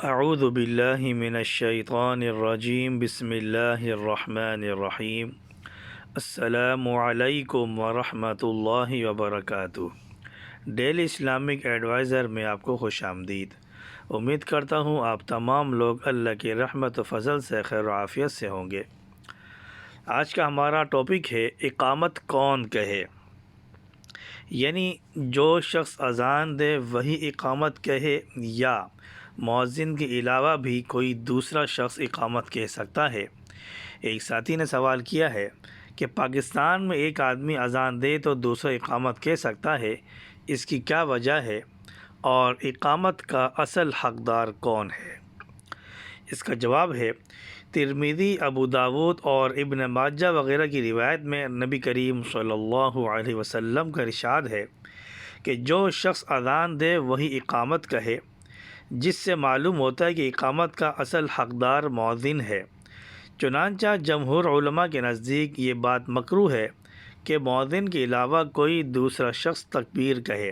اعوذ باللہ من الشیطان الرجیم بسم اللہ الرحمن الرحیم السلام علیکم ورحمۃ اللہ وبرکاتہ۔ ڈیلی اسلامک ایڈوائزر میں آپ کو خوش آمدید۔ امید کرتا ہوں آپ تمام لوگ اللہ کی رحمت و فضل سے خیر و عافیت سے ہوں گے۔ آج کا ہمارا ٹاپک ہے اقامت کون کہے، یعنی جو شخص اذان دے وہی اقامت کہے یا مؤذن کے علاوہ بھی کوئی دوسرا شخص اقامت کہہ سکتا ہے۔ ایک ساتھی نے سوال کیا ہے کہ پاکستان میں ایک آدمی اذان دے تو دوسرا اقامت کہہ سکتا ہے، اس کی کیا وجہ ہے اور اقامت کا اصل حقدار کون ہے؟ اس کا جواب ہے، ترمذی، ابو داود اور ابن ماجہ وغیرہ کی روایت میں نبی کریم صلی اللہ علیہ وسلم کا ارشاد ہے کہ جو شخص اذان دے وہی اقامت کہے، جس سے معلوم ہوتا ہے کہ اقامت کا اصل حقدار مؤذن ہے۔ چنانچہ جمہور علماء کے نزدیک یہ بات مکروہ ہے کہ مؤذن کے علاوہ کوئی دوسرا شخص تکبیر کہے۔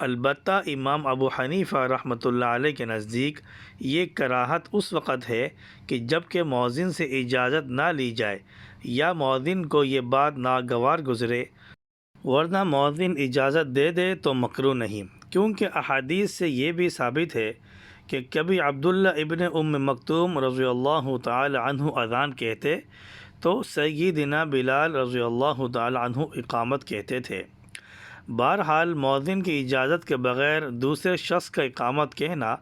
البتہ امام ابو حنیفہ رحمۃ اللہ علیہ کے نزدیک یہ کراہت اس وقت ہے کہ جب کہ مؤذن سے اجازت نہ لی جائے یا مؤذن کو یہ بات ناگوار گزرے، ورنہ مؤذن اجازت دے دے تو مکروہ نہیں، کیونکہ احادیث سے یہ بھی ثابت ہے کہ کبھی عبداللہ ابن ام مکتوم رضی اللہ تعالی عنہ اذان کہتے تو سیدنا بلال رضی اللہ تعالی عنہ اقامت کہتے تھے۔ بہرحال مؤذن کی اجازت کے بغیر دوسرے شخص کا اقامت کہنا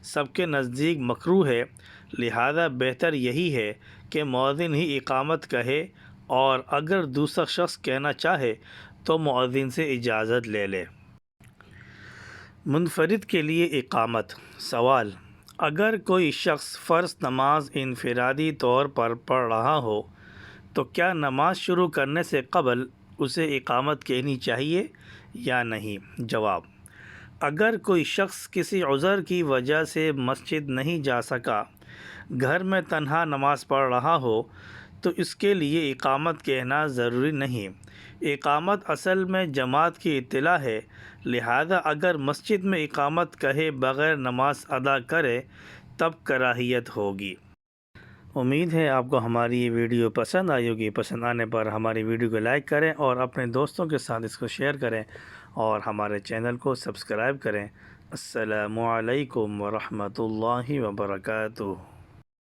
سب کے نزدیک مکروہ ہے، لہذا بہتر یہی ہے کہ مؤذن ہی اقامت کہے، اور اگر دوسرا شخص کہنا چاہے تو مؤذن سے اجازت لے لے۔ منفرد کے لیے اقامت۔ سوال: اگر کوئی شخص فرض نماز انفرادی طور پر پڑھ رہا ہو تو کیا نماز شروع کرنے سے قبل اسے اقامت کہنی چاہیے یا نہیں؟ جواب: اگر کوئی شخص کسی عذر کی وجہ سے مسجد نہیں جا سکا، گھر میں تنہا نماز پڑھ رہا ہو تو اس کے لیے اقامت کہنا ضروری نہیں۔ اقامت اصل میں جماعت کی اطلاع ہے، لہذا اگر مسجد میں اقامت کہے بغیر نماز ادا کرے تب کراہیت ہوگی۔ امید ہے آپ کو ہماری یہ ویڈیو پسند آئی ہوگی۔ پسند آنے پر ہماری ویڈیو کو لائک کریں اور اپنے دوستوں کے ساتھ اس کو شیئر کریں اور ہمارے چینل کو سبسکرائب کریں۔ السلام علیکم ورحمۃ اللہ وبرکاتہ۔